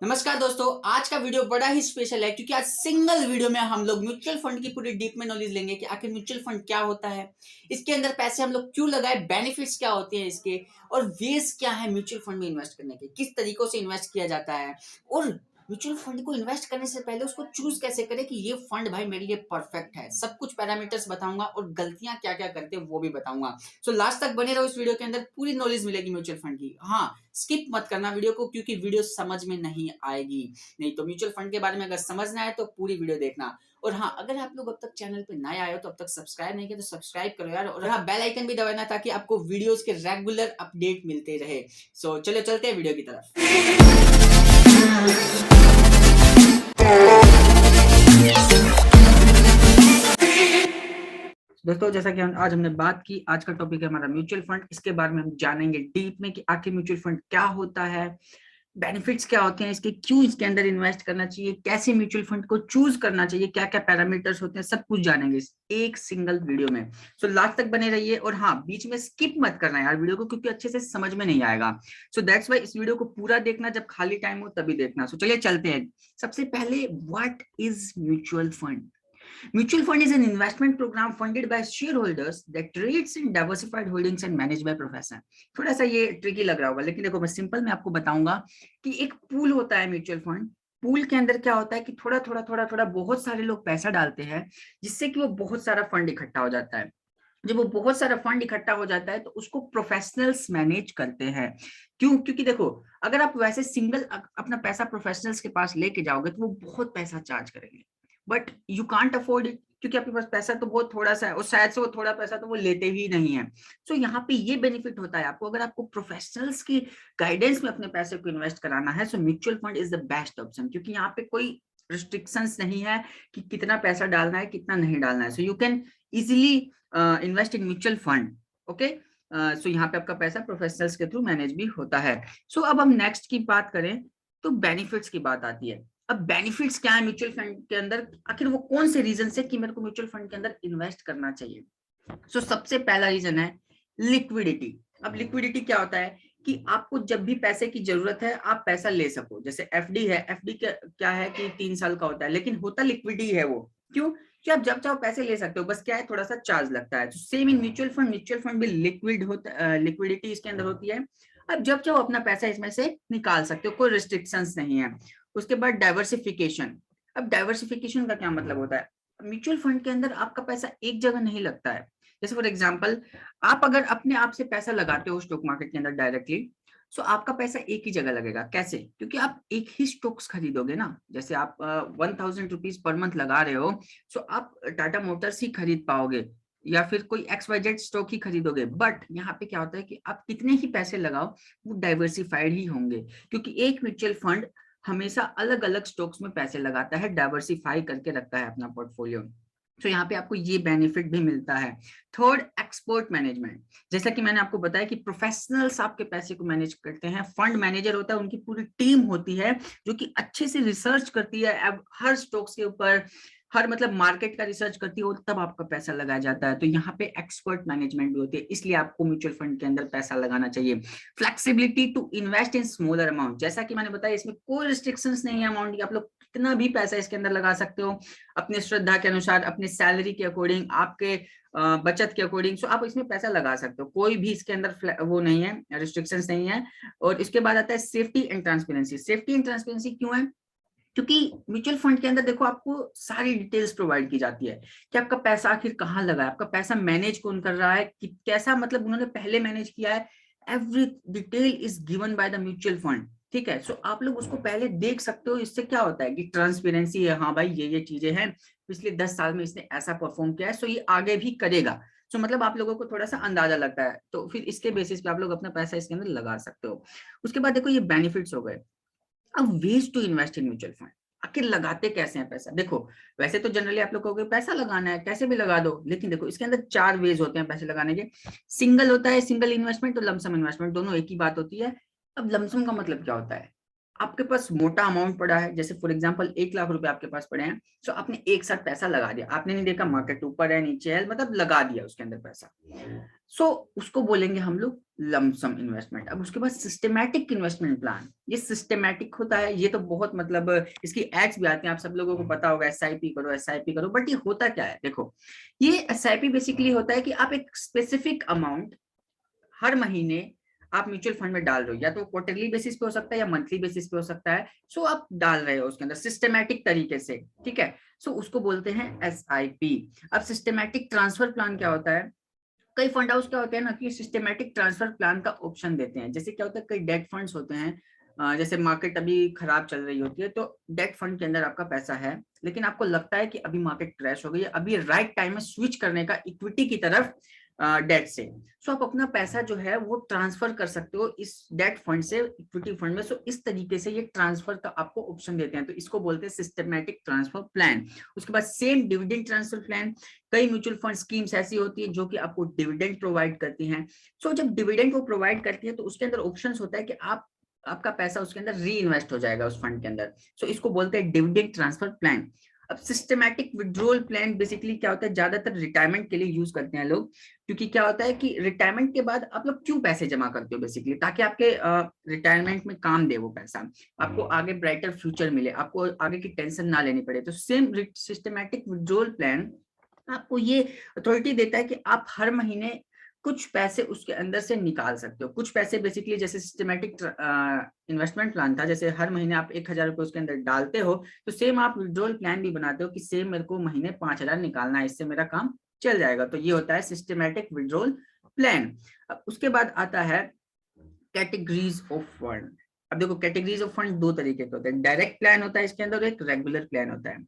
नमस्कार दोस्तों, आज का वीडियो बड़ा ही स्पेशल है क्योंकि आज सिंगल वीडियो में हम लोग म्यूचुअल फंड की पूरी डीप में नॉलेज लेंगे कि आखिर म्यूचुअल फंड क्या होता है, इसके अंदर पैसे हम लोग क्यों लगाए, बेनिफिट्स क्या होते हैं इसके और वेज क्या है म्यूचुअल फंड में इन्वेस्ट करने के, किस तरीकों से इन्वेस्ट किया जाता है और म्यूचुअल फंड को इन्वेस्ट करने से पहले उसको चूज कैसे करें कि ये फंड भाई मेरे लिए परफेक्ट है। सब कुछ पैरामीटर्स बताऊंगा और गलतियां क्या क्या करते हैं वो भी बताऊंगा। सो लास्ट तक बने रहो, इस वीडियो के अंदर पूरी नॉलेज मिलेगी म्यूचुअल फंड की। हाँ, स्किप मत करना वीडियो को क्योंकि वीडियो समझ में नहीं आएगी। नहीं तो म्यूचुअल फंड के बारे में अगर समझना है तो पूरी वीडियो देखना। और हाँ, अगर आप लोग अब तक चैनल पे नए आए हो तो अब तक सब्सक्राइब नहीं किया तो सब्सक्राइब करो यार, और हाँ बेल आइकन भी दबाना ताकि आपको वीडियोस के रेगुलर अपडेट मिलते रहे। सो चलो चलते हैं वीडियो की तरफ। दोस्तों, जैसा कि आज हमने बात की, आज का टॉपिक है हमारा म्यूचुअल फंड। इसके बारे में हम जानेंगे डीप में कि आखिर म्यूचुअल फंड क्या होता है, बेनिफिट्स क्या होते हैं इसके, क्यों इसके अंदर इन्वेस्ट करना चाहिए, कैसे म्यूचुअल फंड को चूज करना चाहिए, क्या क्या पैरामीटर्स होते हैं, सब कुछ जानेंगे इस एक सिंगल वीडियो में। सो लास्ट तक बने रहिए और हाँ, बीच में स्किप मत करना यार वीडियो को, क्योंकि अच्छे से समझ में नहीं आएगा। सो दैट्स वाई इस वीडियो को पूरा देखना, जब खाली टाइम हो तभी देखना। सो चलिए चलते हैं। सबसे पहले, what is mutual fund? Mutual fund is an investment program funded by shareholders that trades in diversified holdings and managed by professional। थोड़ा सा ये ट्रिकी लग रहा होगा, लेकिन देखो मैं सिंपल में आपको बताऊंगा कि एक पूल होता है म्यूचुअल फंड। पूल के अंदर क्या होता है कि थोड़ा थोड़ा थोड़ा थोड़ा बहुत सारे लोग पैसा डालते हैं, जिससे कि वो बहुत सारा फंड इकट्ठा हो जाता है। जब वो बहुत सारा फंड इकट्ठा हो जाता है तो उसको प्रोफेशनल्स मैनेज करते हैं। क्यों? क्योंकि देखो, अगर आप वैसे सिंगल अपना पैसा प्रोफेशनल्स के पास लेके जाओगे तो वो बहुत पैसा चार्ज करेंगे, but you can't afford it, क्योंकि आपके पास पैसा तो बहुत थोड़ा सा है और शायद से वो थोड़ा पैसा तो वो लेते ही नहीं है। सो यहाँ पे ये बेनिफिट होता है आपको, अगर आपको प्रोफेशनल्स की गाइडेंस में अपने पैसे को इन्वेस्ट कराना है, so mutual fund is the best option, क्योंकि यहाँ पे कोई रिस्ट्रिक्शंस नहीं है कि कितना पैसा डालना है कितना नहीं डालना है। So you can easily invest in mutual fund. Okay, so यहाँ पे आपका पैसा प्रोफेशनल्स के थ्रू मैनेज भी होता है। सो अब हम नेक्स्ट की बात करें तो बेनिफिट्स की बात आती है। अब बेनिफिट्स क्या है म्यूचुअल फंड के अंदर, आखिर वो कौन से रीजन से कि मेरे को म्यूचुअल फंड के अंदर इन्वेस्ट करना चाहिए? सो सबसे पहला रीजन है लिक्विडिटी। अब लिक्विडिटी क्या होता है कि आपको जब भी पैसे की जरूरत है आप पैसा ले सको। जैसे एफडी है, एफडी क्या है कि 3 साल का होता है, लेकिन होता लिक्विडिटी है वो। क्यों? कि आप जब चाहो पैसे ले सकते हो, बस क्या है थोड़ा सा चार्ज लगता है। तो same in mutual fund, mutual fund भी लिक्विड होता, लिक्विडिटी इसके अंदर होती है। अब जब चाहो अपना पैसा इसमें से निकाल सकते हो, कोई रिस्ट्रिक्शंस नहीं है। उसके बाद डाइवर्सिफिकेशन। अब डाइवर्सिफिकेशन का क्या मतलब होता है? म्यूचुअल फंड के अंदर आपका पैसा एक जगह नहीं लगता है। जैसे फॉर एग्जांपल, आप अगर अपने आप से पैसा लगाते हो स्टॉक मार्केट के अंदर डायरेक्टली, सो आपका पैसा एक ही जगह लगेगा। कैसे? क्योंकि आप एक ही स्टॉक्स खरीदोगे ना। जैसे आप 1000 रुपीज पर मंथ लगा रहे हो, सो आप टाटा मोटर्स ही खरीद पाओगे या फिर कोई XYZ स्टॉक ही खरीदोगे। बट यहाँ पे क्या होता है कि आप कितने ही पैसे लगाओ वो डाइवर्सिफाइड ही होंगे, क्योंकि एक म्यूचुअल फंड हमेशा अलग अलग स्टॉक्स में पैसे लगाता है, डाइवर्सिफाई करके रखता है अपना पोर्टफोलियो। तो यहाँ पे आपको ये बेनिफिट भी मिलता है। Third, export management. जैसा कि मैंने आपको बताया कि प्रोफेशनल्स आपके पैसे को मैनेज करते हैं, फंड मैनेजर होता है, उनकी पूरी टीम होती है जो कि अच्छे से रिसर्च करती है अब हर स्टॉक्स के ऊपर, हर मतलब मार्केट का रिसर्च करती है और तब आपका पैसा लगाया जाता है। तो यहाँ पे एक्सपर्ट मैनेजमेंट भी होती है, इसलिए आपको म्यूचुअल फंड के अंदर पैसा लगाना चाहिए। Flexibility to invest in smaller amount. जैसा कि मैंने बताया, इसमें कोई रिस्ट्रिक्शंस नहीं है अमाउंट की, आप लोग कितना भी पैसा इसके अंदर लगा सकते हो अपने श्रद्धा के अनुसार, अपने सैलरी के अकॉर्डिंग, आपके बचत के अकॉर्डिंग। सो आप इसमें पैसा लगा सकते हो, कोई भी इसके अंदर वो नहीं है, रिस्ट्रिक्शंस नहीं है। और इसके बाद आता है safety and transparency. Safety and transparency क्यों है? क्योंकि म्यूचुअल फंड के अंदर देखो आपको सारी डिटेल्स प्रोवाइड की जाती है कि आपका पैसा आखिर कहाँ लगा है, आपका पैसा मैनेज कौन कर रहा है, कैसा मतलब उन्होंने पहले मैनेज किया है। Every detail is given by the mutual fund. ठीक है, सो आप लोग उसको पहले देख सकते हो। इससे क्या होता है कि ट्रांसपेरेंसी है, हाँ भाई ये चीजें हैं, पिछले 10 साल में इसने ऐसा परफॉर्म किया है, सो ये आगे भी करेगा। सो मतलब आप लोगों को थोड़ा सा अंदाजा लगता है, तो फिर इसके बेसिस पे आप लोग अपना पैसा इसके अंदर लगा सकते हो। उसके बाद देखो, ये बेनिफिट्स हो गए। अब ways to invest in mutual fund, आखिर लगाते कैसे हैं पैसा? देखो, वैसे तो जनरली आप लोग कहोगे पैसा लगाना है कैसे भी लगा दो, लेकिन देखो इसके अंदर 4 वेज होते हैं पैसे लगाने के। सिंगल होता है, सिंगल इन्वेस्टमेंट, और लमसम इन्वेस्टमेंट, दोनों एक ही बात होती है। अब लमसम का मतलब क्या होता है? आपके पास मोटा अमाउंट पड़ा है, जैसे फॉर एग्जांपल 1 लाख रुपए आपके पास पड़े हैं, तो आपने एक साथ पैसा लगा दिया, आपने नहीं देखा मार्केट ऊपर है नीचे है, मतलब लगा दिया उसके अंदर पैसा। सो उसको बोलेंगे हम लोग लमसम इन्वेस्टमेंट। अब उसके बाद सिस्टमैटिक इन्वेस्टमेंट प्लान, ये सिस्टमैटिक होता है, ये तो बहुत मतलब इसकी एड्स भी आती हैं, आप सब लोगों को पता होगा SIP करो SIP करो, बट ये होता क्या है, देखो ये SIP बेसिकली होता है कि आप एक स्पेसिफिक अमाउंट हर महीने आप म्यूचुअल फंड में डाल रहे हो, या तो क्वार्टरली बेसिस पे हो सकता है या मंथली बेसिस पे हो सकता है। सो आप डाल रहे हो उसके अंदर सिस्टमैटिक तरीके से, ठीक है। सो उसको बोलते हैं SIP। अब सिस्टमैटिक ट्रांसफर प्लान क्या होता है, कई फंड हाउस क्या होते हैं ना कि सिस्टमैटिक ट्रांसफर प्लान का ऑप्शन देते हैं। जैसे क्या होता है, कई डेट फंड्स होते हैं, जैसे मार्केट अभी खराब चल रही होती है, तो डेट फंड के अंदर आपका पैसा है, लेकिन आपको लगता है कि अभी मार्केट क्रैश हो गई है, अभी राइट टाइम है स्विच करने का इक्विटी की तरफ डेट से। सो आप अपना पैसा जो है वो ट्रांसफर कर सकते हो इस डेट फंड से इक्विटी फंड में। सो इस तरीके से ये ट्रांसफर का आपको ऑप्शन देते हैं, तो इसको बोलते हैं सिस्टमैटिक ट्रांसफर प्लान। उसके बाद सेम डिविडेंड ट्रांसफर प्लान, कई म्यूचुअल फंड स्कीम्स ऐसी होती है जो कि आपको डिविडेंड प्रोवाइड करती हैं। सो जब डिविडेंड को प्रोवाइड करती है तो उसके अंदर ऑप्शंस होता है कि आपका पैसा उसके अंदर री इन्वेस्ट हो जाएगा उस फंड के अंदर। सो इसको बोलते हैं डिविडेंड ट्रांसफर प्लान। अब सिस्टमैटिक विड्रॉल प्लान बेसिकली क्या होता है, ज्यादातर रिटायरमेंट के लिए यूज करते हैं लोग, क्योंकि क्या होता है कि रिटायरमेंट के बाद आप लोग क्यों पैसे जमा करते हो बेसिकली, ताकि आपके रिटायरमेंट में काम दे वो पैसा, आपको आगे ब्राइटर फ्यूचर मिले, आपको आगे की टेंशन ना लेनी पड़े। तो सेम सिस्टमैटिक विड्रॉल प्लान आपको ये अथॉरिटी देता है कि आप हर महीने कुछ पैसे उसके अंदर से निकाल सकते हो। कुछ पैसे बेसिकली जैसे सिस्टमैटिक इन्वेस्टमेंट प्लान था, जैसे हर महीने आप 1,000 रुपए उसके अंदर डालते हो, तो सेम आप विड्रॉल प्लान भी बनाते हो कि सेम मेरे को महीने 5,000 निकालना है, इससे मेरा काम चल जाएगा। तो ये होता है सिस्टमैटिक विड्रॉल प्लान। अब उसके बाद आता है कैटेगरीज ऑफ फंड। अब देखो कैटेगरीज ऑफ फंड दो तरीके के होते हैं, डायरेक्ट प्लान होता है इसके अंदर, एक रेगुलर प्लान होता है।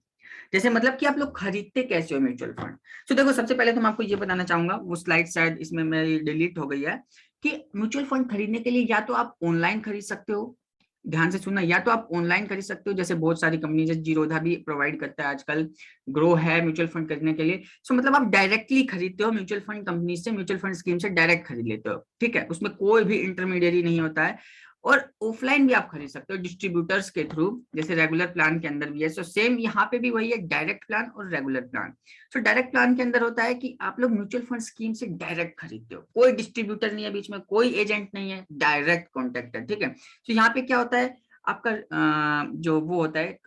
जैसे मतलब कि आप लोग खरीदते कैसे हो म्यूचुअल फंड। तो देखो सबसे पहले तो मैं आपको ये बताना चाहूंगा, वो स्लाइड शायद इसमें मेरी डिलीट हो गई है, कि म्यूचुअल फंड खरीदने के लिए या तो आप ऑनलाइन खरीद सकते हो, ध्यान से सुनना, या तो आप ऑनलाइन खरीद सकते हो, जैसे बहुत सारी कंपनी जैसे जीरोधा भी प्रोवाइड करता है आजकल, ग्रो है म्यूचुअल फंड खरीदने के लिए। सो मतलब आप डायरेक्टली खरीदते हो म्यूचुअल फंड कंपनी से, म्यूचुअल फंड स्कीम से डायरेक्ट खरीद लेते हो, ठीक है, उसमें कोई भी इंटरमीडियरी नहीं होता है। और ऑफलाइन भी आप खरीद सकते हो डिस्ट्रीब्यूटर्स के थ्रू, जैसे रेगुलर प्लान के अंदर भी है। सो सेम यहाँ पे भी वही है, डायरेक्ट प्लान और regular plan. So direct plan के अंदर होता है कि आप लोग म्यूचुअल फंड स्कीम से डायरेक्ट खरीदते हो, कोई डिस्ट्रीब्यूटर नहीं है बीच में, कोई एजेंट नहीं है, डायरेक्ट कॉन्टेक्ट है, ठीक है। तो यहाँ पे क्या होता है, आपका जो वो होता है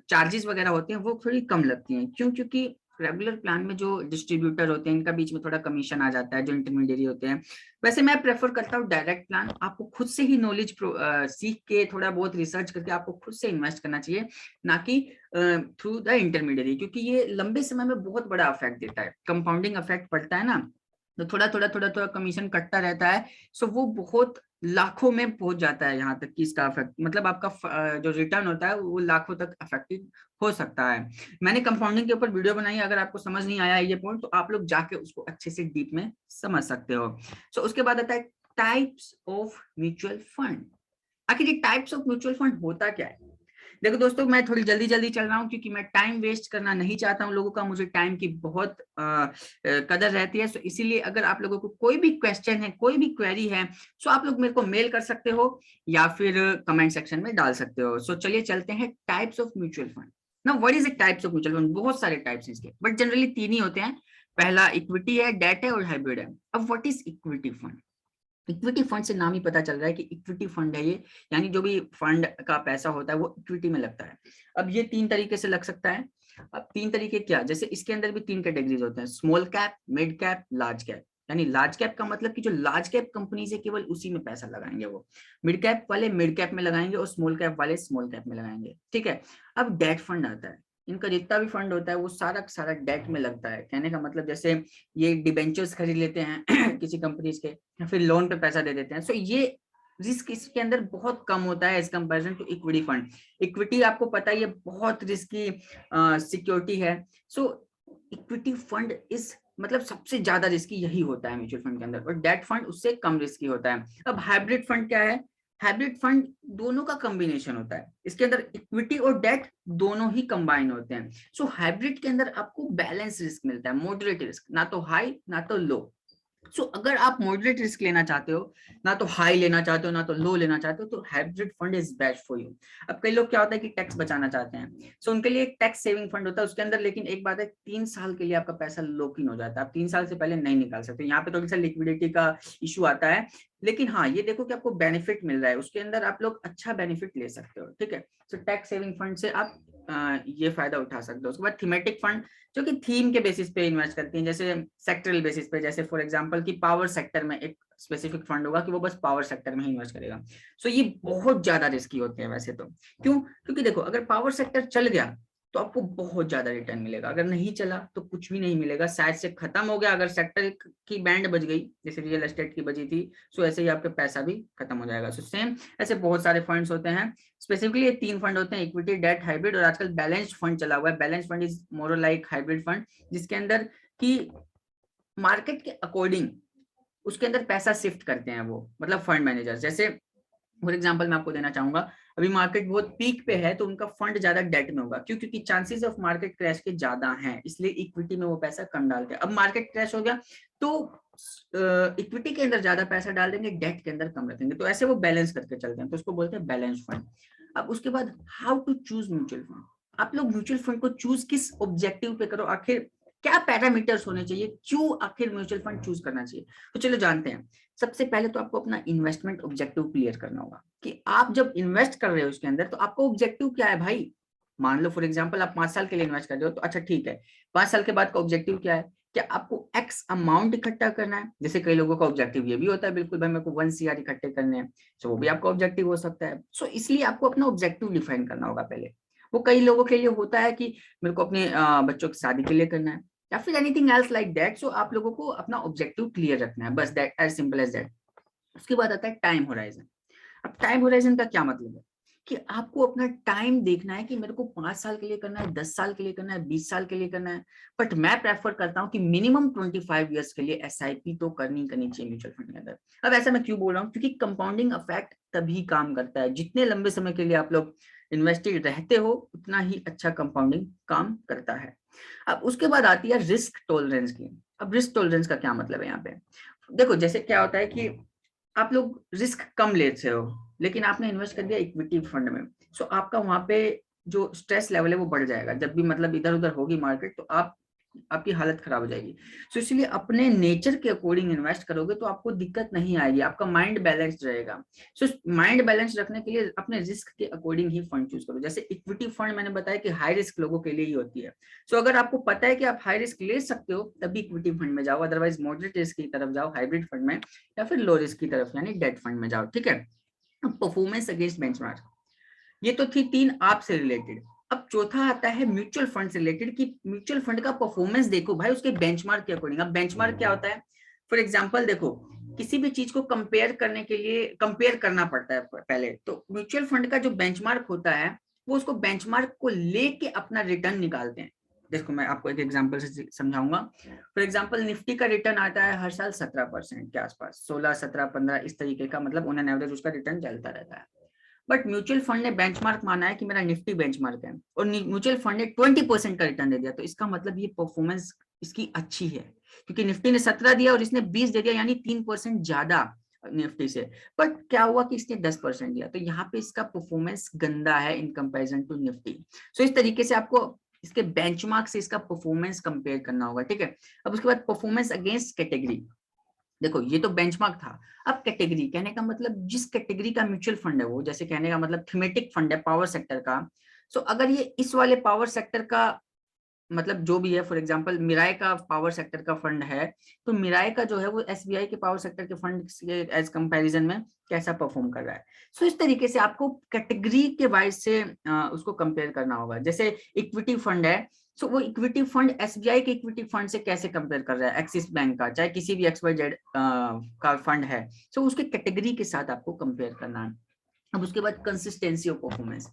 चार्जेस वगैरह होते हैं वो थोड़ी कम लगती हैं। क्यों? क्योंकि रेगुलर प्लान में जो डिस्ट्रीब्यूटर होते हैं इनका बीच में थोड़ा कमीशन आ जाता है, जो इंटरमीडियरी होते हैं। वैसे मैं प्रेफर करता हूँ डायरेक्ट प्लान, आपको खुद से ही नॉलेज सीख के थोड़ा बहुत रिसर्च करके आपको खुद से इन्वेस्ट करना चाहिए, ना कि थ्रू द इंटरमीडियरी, क्योंकि ये लंबे समय में बहुत बड़ा इफेक्ट देता है, कंपाउंडिंग इफेक्ट पड़ता है ना, तो थोड़ा थोड़ा कमीशन कटता रहता है। सो वो बहुत लाखों में पहुंच जाता है, यहाँ तक कि इसका इफेक्ट मतलब आपका जो रिटर्न होता है वो लाखों तक इफेक्टिव हो सकता है। मैंने कंपाउंडिंग के ऊपर वीडियो बनाई है, अगर आपको समझ नहीं आया ये पॉइंट तो आप लोग जाके उसको अच्छे से डीप में समझ सकते हो। सो उसके बाद आता है टाइप्स ऑफ म्यूचुअल फंड। आखिर ये टाइप्स ऑफ म्यूचुअल फंड होता क्या है। देखो दोस्तों, मैं थोड़ी जल्दी जल्दी चल रहा हूँ क्योंकि मैं टाइम वेस्ट करना नहीं चाहता हूँ लोगों का, मुझे टाइम की बहुत कदर रहती है। सो इसीलिए अगर आप लोगों को कोई भी क्वेश्चन है, कोई भी क्वेरी है, सो आप लोग मेरे को मेल कर सकते हो या फिर कमेंट सेक्शन में डाल सकते हो। सो चलिए चलते हैं टाइप्स ऑफ म्यूचुअल फंड। ना what is the types of mutual fund, बहुत सारे टाइप्स हैं इसके, बट जनरली तीन ही होते हैं। पहला इक्विटी है, डेट है और हाइब्रिड है। अब what is equity fund. Equity fund से नाम ही पता चल रहा है कि इक्विटी फंड है ये, यानी जो भी फंड का पैसा होता है वो इक्विटी में लगता है। अब ये तीन तरीके से लग सकता है। अब तीन तरीके क्या, जैसे इसके अंदर भी तीन कैटेगरीज होते हैं, small cap, mid cap, large cap. यानी लार्ज कैप का मतलब कि जो लार्ज कैप कंपनी से केवल उसी में पैसा लगाएंगे वो, मिड कैप वाले मिड कैप में लगाएंगे और स्मॉल कैप वाले स्मॉल कैप में लगाएंगे, ठीक है। अब डेट फंड आता है, इनका जितना भी फंड होता है वो सारा सारा डेट में लगता है। कहने का मतलब जैसे ये डिबेंचर्स खरीद लेते हैं किसी कंपनीज के, या फिर लोन पे पैसा दे देते हैं। सो ये रिस्क इसके अंदर बहुत कम होता है as comparison to equity fund. Equity आपको पता है ये बहुत रिस्की सिक्योरिटी है। सो इक्विटी फंड इस मतलब सबसे ज्यादा रिस्की यही होता है म्यूचुअल फंड के अंदर, और डेट फंड उससे कम रिस्की होता है। अब हाइब्रिड फंड क्या है, हाइब्रिड फंड दोनों का कॉम्बिनेशन होता है, इसके अंदर इक्विटी और डेट दोनों ही कंबाइन होते हैं। सो हाइब्रिड के अंदर आपको बैलेंस रिस्क मिलता है, मॉडरेट रिस्क, ना तो हाई ना तो लो। सो अगर आप मॉडरेट रिस्क लेना चाहते हो, ना तो हाई लेना चाहते हो ना तो लो लेना चाहते हो, तो hybrid fund is best for you. अब कई लोग क्या होता है कि टैक्स बचाना चाहते हैं, सो उनके लिए एक टैक्स सेविंग फंड होता है उसके अंदर, लेकिन एक बात है 3 साल के लिए आपका पैसा लॉक इन हो जाता है, आप 3 साल से पहले नहीं निकाल सकते। यहाँ पे थोड़ी सा लिक्विडिटी का इशू आता है, लेकिन हाँ ये देखो कि आपको बेनिफिट मिल रहा है उसके अंदर, आप लोग अच्छा बेनिफिट ले सकते हो, ठीक है। सो टैक्स सेविंग फंड से आप ये फायदा उठा सकते हो। उसके बाद थीमेटिक फंड जो कि थीम के बेसिस पे इन्वेस्ट करती हैं, जैसे सेक्टरल बेसिस पे, जैसे फॉर एग्जांपल कि पावर सेक्टर में एक स्पेसिफिक फंड होगा कि वो बस पावर सेक्टर में ही इन्वेस्ट करेगा। सो ये बहुत ज्यादा रिस्की होते हैं वैसे तो। क्यों? क्योंकि देखो अगर पावर सेक्टर चल गया तो आपको बहुत ज्यादा रिटर्न मिलेगा, अगर नहीं चला तो कुछ भी नहीं मिलेगा, शायद से खत्म हो गया। अगर सेक्टर की बैंड बज गई जैसे रियल एस्टेट की बजी थी, सो ऐसे ही आपका पैसा भी खत्म हो जाएगा। सो सेम ऐसे बहुत सारे फंड्स होते हैं, स्पेसिफिकली ये 3 फंड होते हैं, इक्विटी, डेट, हाइब्रिड, और आजकल बैलेंस्ड फंड चला हुआ है। Balanced fund is more like hybrid fund, जिसके अंदर की मार्केट के अकॉर्डिंग उसके अंदर पैसा शिफ्ट करते हैं वो, मतलब फंड मैनेजर। जैसे फॉर एग्जांपल मैं आपको देना चाहूंगा, अभी मार्केट बहुत पीक पे है तो उनका फंड ज्यादा डेट में होगा, क्यों? क्योंकि चांसेस ऑफ मार्केट क्रैश के ज्यादा हैं, इसलिए इक्विटी में वो पैसा कम डालते हैं। अब मार्केट क्रैश हो गया तो इक्विटी के अंदर ज्यादा पैसा डाल देंगे, डेट के अंदर कम रखेंगे, तो ऐसे वो बैलेंस करके चलते हैं, तो उसको बोलते हैं बैलेंस फंड। अब उसके बाद how to choose mutual fund. आप लोग म्यूचुअल फंड को चूज किस ऑब्जेक्टिव पे करो, आखिर क्या पैरामीटर्स होने चाहिए, क्यों आखिर म्यूचुअल फंड चूज करना चाहिए, तो चलो जानते हैं। सबसे पहले तो आपको अपना इन्वेस्टमेंट ऑब्जेक्टिव क्लियर करना होगा कि आप जब इन्वेस्ट कर रहे हो उसके अंदर तो आपका ऑब्जेक्टिव क्या है भाई। मान लो फॉर एग्जांपल आप 5 साल के लिए इन्वेस्ट कर रहे हो, तो अच्छा ठीक है, 5 साल के बाद का ऑब्जेक्टिव क्या है? क्या आपको एक्स अमाउंट इकट्ठा करना है? जैसे कई लोगों का ऑब्जेक्टिव ये भी होता है बिल्कुल भाई मेरे को 1 CR इकट्ठे करने हैं, तो वो भी आपका ऑब्जेक्टिव हो सकता है। सो इसलिए आपको अपना ऑब्जेक्टिव डिफाइन करना होगा पहले। वो कई लोगों के लिए होता है कि मेरे को अपने बच्चों की शादी के लिए करना है, या फिर anything else like that. So आप लोगों को अपना ऑब्जेक्टिव क्लियर रखना है, बस that, as simple as that. उसके बाद आता है टाइम होराइजन। अब टाइम होराइजन का क्या मतलब है कि आपको अपना टाइम देखना है कि मेरे को 5 साल के लिए करना है, 10 साल के लिए करना है, 20 साल के लिए करना है। बट मैं प्रेफर करता हूं कि मिनिमम 25 ईयर्स के लिए SIP तो करनी चाहिए म्यूचुअल फंड के अंदर। अब ऐसा मैं क्यों बोल रहा हूँ? क्योंकि कंपाउंडिंग इफेक्ट तभी काम करता है, जितने लंबे समय के लिए आप लोग इन्वेस्टेड रहते हो उतना ही अच्छा कंपाउंडिंग काम करता है। अब उसके बाद आती है रिस्क टॉलरेंस की। अब रिस्क टॉलरेंस का क्या मतलब है यहाँ पे? देखो जैसे क्या होता है कि आप लोग रिस्क कम लेते हो, लेकिन आपने इन्वेस्ट कर दिया इक्विटी फंड में, सो आपका वहां पे जो स्ट्रेस लेवल है वो बढ़ जाएगा। जब भी मतलब इधर उधर होगी मार्केट तो आपकी हालत खराब हो जाएगी। सो इसलिए अपने नेचर के अकॉर्डिंग इन्वेस्ट करोगे तो आपको दिक्कत नहीं आएगी, आपका माइंड बैलेंस्ड रहेगा। सो माइंड बैलेंस रखने के लिए अपने रिस्क के अकॉर्डिंग ही फंड चूज करो। जैसे इक्विटी फंड मैंने बताया कि हाई रिस्क लोगों के लिए ही होती है। सो अगर आपको पता है कि आप हाई रिस्क ले सकते हो तभी इक्विटी फंड में जाओ, अदरवाइज मॉडरेट रिस्क की तरफ जाओ हाइब्रिड फंड में, या फिर लो रिस्क की तरफ यानी डेट फंड में जाओ, ठीक है। परफॉर्मेंस अगेंस्ट बेंचमार्क, ये तो थी 3 आपसे रिलेटेड। अब चौथा आता है म्यूचुअल फंड से रिलेटेड कि म्यूचुअल फंड का परफॉर्मेंस देखो भाई उसके बेंचमार्क के अकॉर्डिंग। अब बेंचमार्क क्या होता है? फॉर एग्जांपल देखो, किसी भी चीज को कंपेयर करने के लिए कंपेयर करना पड़ता है पहले, तो म्यूचुअल फंड का जो बेंचमार्क होता है वो उसको बेंचमार्क को लेके अपना रिटर्न निकालते हैं। देखो मैं आपको एक एग्जांपल से समझाऊंगा। फॉर एग्जांपल निफ्टी का रिटर्न आता है हर साल 17% के आसपास, 16, 17, 15 इस तरीके का, मतलब ऑन एन एवरेज उसका रिटर्न चलता रहता है। बट म्यूचुअल फंड ने बेंचमार्क माना है कि मेरा निफ्टी बेंचमार्क है, और म्यूचुअल फंड ने 20% का रिटर्न दे दिया, तो इसका मतलब ये परफॉर्मेंस इसकी अच्छी है, क्योंकि निफ्टी ने 17 दिया और इसने 20 दे दिया, यानी 3% ज्यादा निफ्टी से। बट क्या हुआ कि इसने 10% दिया, तो यहाँ पे इसका परफॉर्मेंस गंदा है इन कंपेरिजन टू निफ्टी। सो इस तरीके से आपको इसके बेंचमार्क से इसका परफॉर्मेंस कंपेयर करना होगा, ठीक है। अब उसके बाद परफॉर्मेंस अगेंस्ट कैटेगरी। देखो ये तो बेंचमार्क था। अब कैटेगरी कहने का मतलब जिस कैटेगरी का म्यूचुअल फंड है वो, जैसे कहने का मतलब थीमेटिक फंड है पावर सेक्टर का, सो अगर ये इस वाले पावर सेक्टर का मतलब जो भी है, फॉर एग्जांपल मिराई का पावर सेक्टर का फंड है, तो मिराई का जो है वो SBI के पावर सेक्टर के फंड के एज कंपैरिजन में कैसा परफॉर्म कर रहा है। सो इस तरीके से आपको कैटेगरी के वाइज से उसको कंपेयर करना होगा। जैसे इक्विटी फंड है, सो वो इक्विटी फंड SBI के इक्विटी फंड से कैसे कंपेयर कर रहा है, एक्सिस बैंक का, चाहे किसी भी XYZ का फंड है, सो उसके कैटेगरी के साथ आपको कंपेयर करना है। अब उसके बाद कंसिस्टेंसी ऑफ परफॉर्मेंस।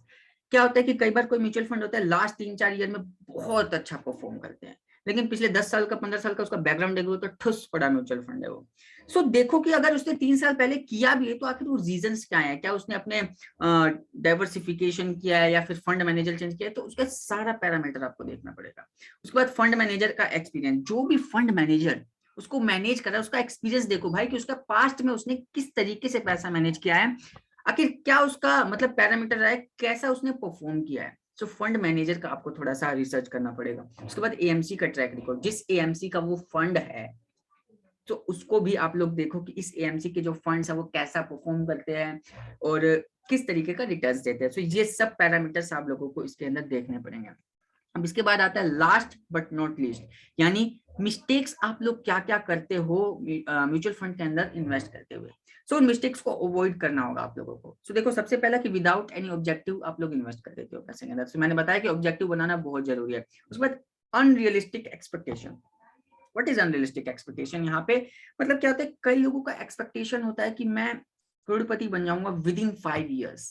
क्या होता है कि कई बार कोई म्यूचुअल फंड होता है लास्ट 3-4 ईयर में बहुत अच्छा परफॉर्म करते हैं, लेकिन पिछले 10 साल का 15 साल का उसका बैकग्राउंड देखो तो ठुस पड़ा म्यूचुअल फंड है वो। सो देखो कि अगर उसने 3 साल पहले किया भी है तो आखिर वो रीजंस क्या है, क्या उसने अपने डाइवर्सिफिकेशन किया है या फिर फंड मैनेजर चेंज किया है, तो उसका सारा पैरामीटर आपको देखना पड़ेगा। उसके बाद फंड मैनेजर का एक्सपीरियंस। जो भी फंड मैनेजर उसको मैनेज कर रहा है, उसका एक्सपीरियंस देखो भाई कि उसका पास्ट में उसने किस तरीके से पैसा मैनेज किया है, आखिर क्या उसका मतलब पैरामीटर रहा है, कैसा उसने परफॉर्म किया है। सो फंड मैनेजर का आपको थोड़ा सा रिसर्च करना पड़ेगा। उसके बाद एएमसी का ट्रैक रिकॉर्ड, जिस एएमसी का वो फंड है तो उसको भी आप लोग देखो कि इस एएमसी के जो फंड्स है वो कैसा परफॉर्म करते हैं और किस तरीके का रिटर्न्स देते हैं। तो ये सब पैरामीटर्स आप लोगों को इसके अंदर देखने पड़ेंगे। अब इसके बाद आता है लास्ट बट नॉट लीस्ट, यानी मिस्टेक्स आप लोग क्या क्या करते हो म्यूचुअल फंड के अंदर इन्वेस्ट करते हुए। सो उन मिस्टेक्स को अवॉइड करना होगा आप लोगों को। सो देखो सबसे पहला कि विदाउट एनी ऑब्जेक्टिव आप लोग इन्वेस्ट कर देते हो पैसे के अंदर। सो मैंने बताया कि ऑब्जेक्टिव बनाना बहुत जरूरी है। उसके बाद unrealistic expectation. What is unrealistic expectation? यहाँ पे मतलब क्या होता है, कई लोगों का एक्सपेक्टेशन होता है कि मैं करोड़पति बन जाऊंगा विद इन 5 years,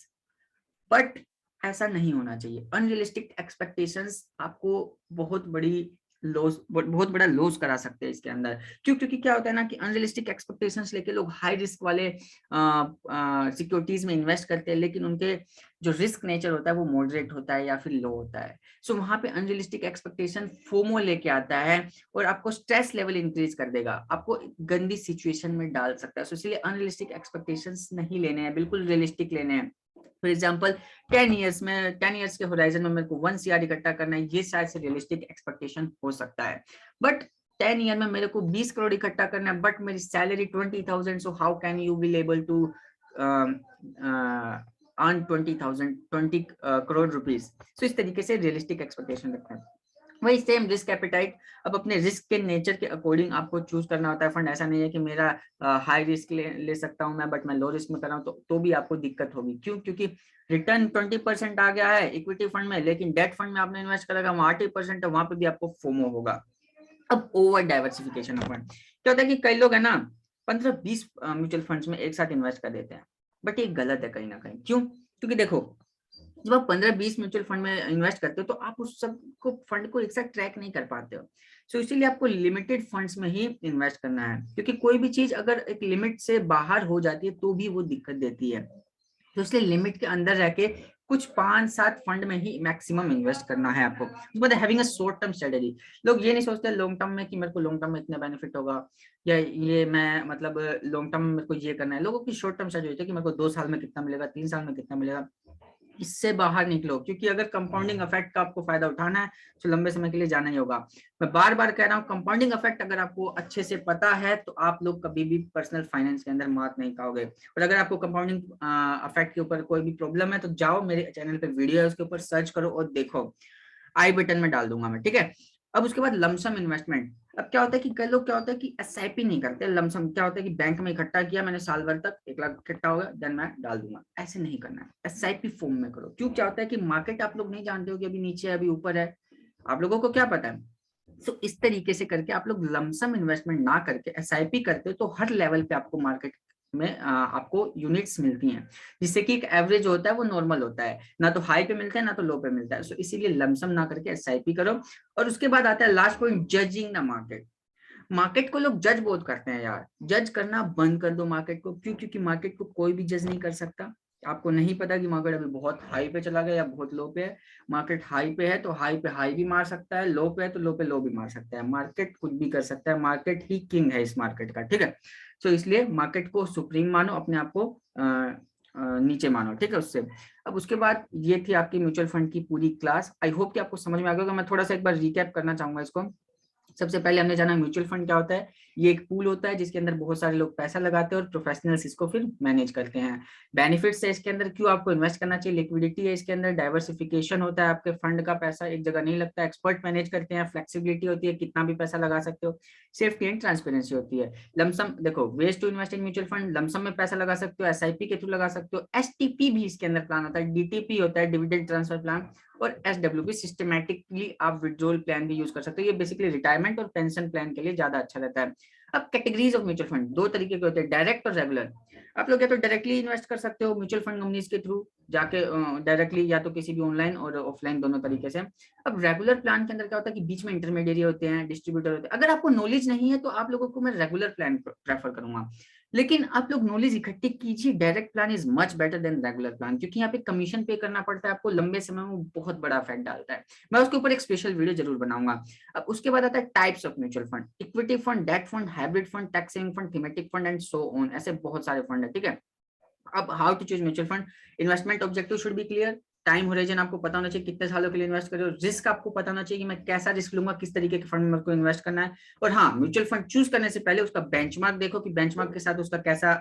बट ऐसा नहीं होना चाहिए। अनरियलिस्टिक एक्सपेक्टेशंस आपको बहुत बड़ी लॉस, बहुत बड़ा लॉस करा सकते हैं इसके अंदर। क्यों? क्योंकि क्या होता है ना कि अनरियलिस्टिक एक्सपेक्टेशंस लेके लोग हाई रिस्क वाले सिक्योरिटीज में इन्वेस्ट करते हैं, लेकिन उनके जो रिस्क नेचर होता है वो मॉडरेट होता है या फिर लो होता है। सो वहां पे अनरियलिस्टिक एक्सपेक्टेशन फोमो लेके आता है और आपको स्ट्रेस लेवल इंक्रीज कर देगा, आपको गंदी सिचुएशन में डाल सकता है। सो इसलिए अनरियलिस्टिक एक्सपेक्टेशंस नहीं लेने हैं, बिल्कुल रियलिस्टिक लेने हैं। फॉर एग्जाम्पल 10 years के होराइजन में मेरे को 1 CR इकट्ठा करना है, ये शायद से रियलिस्टिक एक्सपेक्टेशन हो सकता है। बट 10 ईयर में मेरे को 20 करोड़ इकट्ठा करना है, बट मेरी salary 20,000, so how can you will able to earn 20 crore rupees. So इस तरीके से रियलिस्टिक एक्सपेक्टेशन रखते हैं। वही सेम रिस्क एपेटाइट, अब अपने रिस्क के नेचर के अकॉर्डिंग आपको चूज करना होता है फंड। ऐसा नहीं है कि मेरा हाई रिस्क ले सकता हूं मैं, बट मैं लो रिस्क में कर रहा हूं तो भी आपको दिक्कत होगी। क्यों? क्योंकि रिटर्न 20% आ गया है इक्विटी फंड में, लेकिन डेट फंड में आपने इन्वेस्ट करेगा वहां 80% है, वहां पे भी आपको फोमो होगा। अब ओवर डाइवर्सिफिकेशन ऑफ फंड, क्या होता है कि कई लोग है ना 15-20 म्यूचुअल फंड्स में एक साथ इन्वेस्ट कर देते हैं, बट ये गलत है कहीं ना कहीं। क्यों? क्योंकि देखो जब आप 15-20 म्यूचुअल फंड में इन्वेस्ट करते हो तो आप उस सब को फंड को एक साथ ट्रैक नहीं कर पाते हो। सो इसीलिए आपको लिमिटेड फंड्स में ही इन्वेस्ट करना है, क्योंकि कोई भी चीज अगर एक लिमिट से बाहर हो जाती है तो भी वो दिक्कत देती है। तो इसलिए लिमिट के अंदर रह के कुछ 5-7 फंड में ही मैक्सिमम इन्वेस्ट करना है आपको। उसके बाद having a short term strategy, लोग ये नहीं सोचते लॉन्ग टर्म में कि मेरे को लॉन्ग टर्म में इतना बेनिफिट होगा, या ये मैं मतलब लॉन्ग टर्म में मेरे को ये करना है। लोगों की शॉर्ट टर्म स्ट्रेटेजी होती है कि मेरे को 2 साल में कितना मिलेगा, 3 साल में कितना मिलेगा। इससे बाहर निकलो, क्योंकि अगर कंपाउंडिंग इफेक्ट का आपको फायदा उठाना है तो लंबे समय के लिए जाना ही होगा। मैं बार बार कह रहा हूँ, कंपाउंडिंग इफेक्ट अगर आपको अच्छे से पता है तो आप लोग कभी भी पर्सनल फाइनेंस के अंदर मात नहीं खाओगे। और अगर आपको कंपाउंडिंग इफेक्ट के ऊपर कोई भी प्रॉब्लम है तो जाओ मेरे चैनल पे वीडियो है, उसके ऊपर सर्च करो और देखो, आई बटन में डाल दूंगा मैं, ठीक है। अब उसके बाद लमसम इन्वेस्टमेंट। अब क्या होता है कि कई लोग क्या होता है कि एसआईपी नहीं करते, लमसम क्या होता है कि बैंक में इकट्ठा किया मैंने साल भर तक 1 लाख इकट्ठा होगा देन मैं डाल दूंगा। ऐसे नहीं करना है, एसआईपी फॉर्म में करो। क्यों? क्या होता है कि मार्केट आप लोग नहीं जानते हो कि अभी नीचे है अभी ऊपर है, आप लोगों को क्या पता है। तो इस तरीके से करके आप लोग लमसम इन्वेस्टमेंट ना करके एसआईपी करते हो तो हर लेवल पे आपको मार्केट में आपको यूनिट्स मिलती हैं, जिससे कि एक एवरेज होता है वो नॉर्मल होता है, ना तो हाई पे मिलता है ना तो लो पे मिलता है। सो इसीलिए लमसम ना करके एसआईपी करो। और उसके बाद आता है last point, judging the market. Market को लोग जज बहुत करते हैं यार, जज करना बंद कर दो मार्केट को। क्यों? क्योंकि मार्केट को कोई भी जज नहीं कर सकता। आपको नहीं पता कि मार्केट अभी बहुत हाई पे चला गया या बहुत लो पे है। मार्केट हाई पे है तो हाई पे हाई भी मार सकता है, लो पे है तो लो पे लो भी मार सकता है। मार्केट कुछ भी कर सकता है, मार्केट ही किंग है इस मार्केट का, ठीक है। सो इसलिए मार्केट को सुप्रीम मानो, अपने आप को नीचे मानो, ठीक है उससे। अब उसके बाद ये थी आपकी म्यूचुअल फंड की पूरी क्लास। आई होप कि आपको समझ में आ गया। मैं थोड़ा सा एक बार रिकैप करना चाहूंगा इसको। सबसे पहले हमने जाना म्यूचुअल फंड क्या होता है। ये एक पूल होता है जिसके अंदर बहुत सारे लोग पैसा लगाते हैं और प्रोफेशनल्स इसको फिर मैनेज करते हैं। बेनिफिट्स है इसके अंदर, क्यों आपको इन्वेस्ट करना चाहिए, लिक्विडिटी है इसके अंदर, डाइवर्सिफिकेशन होता है, आपके फंड का पैसा एक जगह नहीं लगता, एक्सपर्ट मैनेज करते हैं, फ्लेक्सिबिलिटी होती है, कितना भी पैसा लगा सकते हो, सेफ्टी एंड ट्रांसपेरेंसी होती है। लमसम देखो, ways to invest in mutual fund, lump sum में पैसा लगा सकते हो, एसआईपी के थ्रू लगा सकते हो, एसटीपी भी इसके अंदर प्लान होता है, डीटीपी होता है डिविडेंड ट्रांसफर प्लान, और एसडब्ल्यूपी सिस्टमैटिकली आप विड्रॉल प्लान भी यूज कर सकते हो। ये बेसिकली रिटायरमेंट और पेंशन प्लान के लिए ज्यादा अच्छा रहता है। अब कैटेगरीज ऑफ म्यूचुअल फंड 2 तरीके के होते हैं, डायरेक्ट और रेगुलर। आप लोग या तो डायरेक्टली इन्वेस्ट कर सकते हो म्यूचुअल फंड कंपनीज के थ्रू, जाके डायरेक्टली, या तो किसी भी ऑनलाइन और ऑफलाइन दोनों तरीके से। अब रेगुलर प्लान के अंदर क्या होता है कि बीच में इंटरमीडिएरी होते हैं, डिस्ट्रीब्यूटर होते हैं। अगर आपको नॉलेज नहीं है तो आप लोगों को मैं रेगुलर प्लान प्रेफर करूंगा, लेकिन आप लोग नॉलेज इकट्ठी कीजिए। Direct plan is much better than regular plan, क्योंकि यहाँ पे कमीशन पे करना पड़ता है आपको, लंबे समय में बहुत बड़ा इफेक्ट डालता है। मैं उसके ऊपर एक स्पेशल वीडियो जरूर बनाऊंगा। अब उसके बाद आता है types of mutual fund, equity fund, debt fund, hybrid fund, tax saving fund, thematic fund and so on. ऐसे बहुत सारे फंड है, ठीक है। अब how to choose mutual fund. Investment objective should be clear. Time horizon आपको पता होना चाहिए, कितने सालों के लिए इन्वेस्ट कर रहे हो। रिस्क आपको पता होना चाहिए कि मैं कैसा रिस्क लूंगा, किस तरीके के फंड में मेरे को इन्वेस्ट करना है। और हाँ, म्यूचुअल फंड चूज करने से पहले उसका बेंचमार्क देखो कि बेंचमार्क के साथ उसका कैसा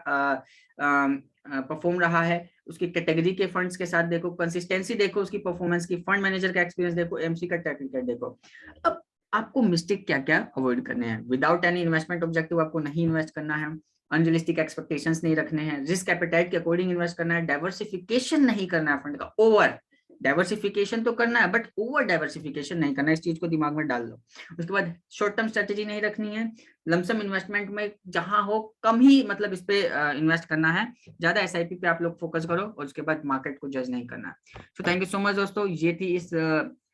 परफॉर्म रहा है। उसकी कैटेगरी के फंड्स के साथ देखो, कंसिस्टेंसी देखो उसकी परफॉर्मेंस की, फंड मैनेजर का एक्सपीरियंस देखो, एमसी का ट्रैक रिकॉर्ड देखो। अब आपको मिस्टेक क्या क्या अवॉइड करने हैं। विदाउट एनी इन्वेस्टमेंट ऑब्जेक्टिव आपको नहीं इन्वेस्ट करना है। अनरियलिस्टिक एक्सपेक्टेशंस नहीं रखने हैं। रिस्क एपेटाइट के अकॉर्डिंग इन्वेस्ट करना है। डाइवर्सिफिकेशन नहीं करना है फंड का ओवर। डाइवर्सिफिकेशन तो करना है बट ओवर डाइवर्सिफिकेशन नहीं करना है, इस चीज को दिमाग में डाल लो। उसके बाद शॉर्ट टर्म स्ट्रेटेजी नहीं रखनी है। लमसम इन्वेस्टमेंट में जहां हो कम ही मतलब इस पे इन्वेस्ट करना है। ज्यादा एसआईपी पे आप लोग फोकस करो, और उसके बाद मार्केट को जज नहीं करना है। So thank you so much दोस्तों, ये थी इस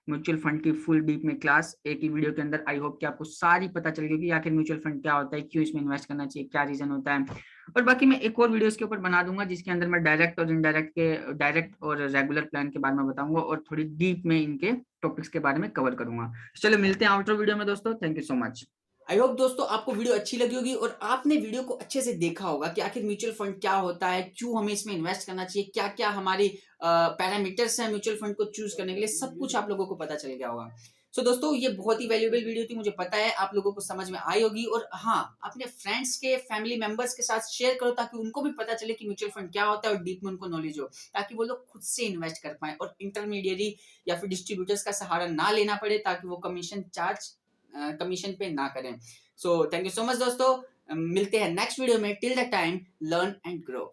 म्यूचुअल फंड की फुल डीप में क्लास, एक ही वीडियो के अंदर। आई होप कि आपको सारी पता चल गई कि आखिर म्यूचुअल फंड क्या होता है, क्यों इसमें इन्वेस्ट करना चाहिए, क्या रीजन होता है। और बाकी मैं एक और वीडियो इसके ऊपर बना दूंगा जिसके अंदर मैं डायरेक्ट और इनडायरेक्ट के, डायरेक्ट और रेगुलर प्लान के बारे में बताऊंगा, और थोड़ी डीप में इनके टॉपिक्स के बारे में कवर करूंगा। चलो मिलते हैं आउटर वीडियो में दोस्तों, thank you so much. I hope दोस्तों आपको वीडियो अच्छी लगी होगी और आपने वीडियो को अच्छे से देखा होगा कि आखिर म्यूचुअल फंड क्या होता है, क्यों हमें इसमें इन्वेस्ट करना चाहिए, क्या क्या हमारी पैरामीटर्स हैं म्यूचुअल फंड को चूज करने के लिए, सब कुछ आप लोगों को पता चल गया होगा। सो दोस्तों ये बहुत ही वैल्यूएबल वीडियो थी, मुझे पता है आप लोगों को समझ में आई होगी। और हाँ, अपने फ्रेंड्स के, फैमिली मेंबर्स के साथ शेयर करो ताकि उनको भी पता चले कि म्यूचुअल फंड क्या होता है और डीप में उनको नॉलेज हो, ताकि वो लोग खुद से इन्वेस्ट कर पाए और इंटरमीडिएरी या फिर डिस्ट्रीब्यूटर्स का सहारा ना लेना पड़े, ताकि वो कमीशन पे ना करें। So thank you so much दोस्तों, मिलते हैं नेक्स्ट वीडियो में। Till the time learn and grow.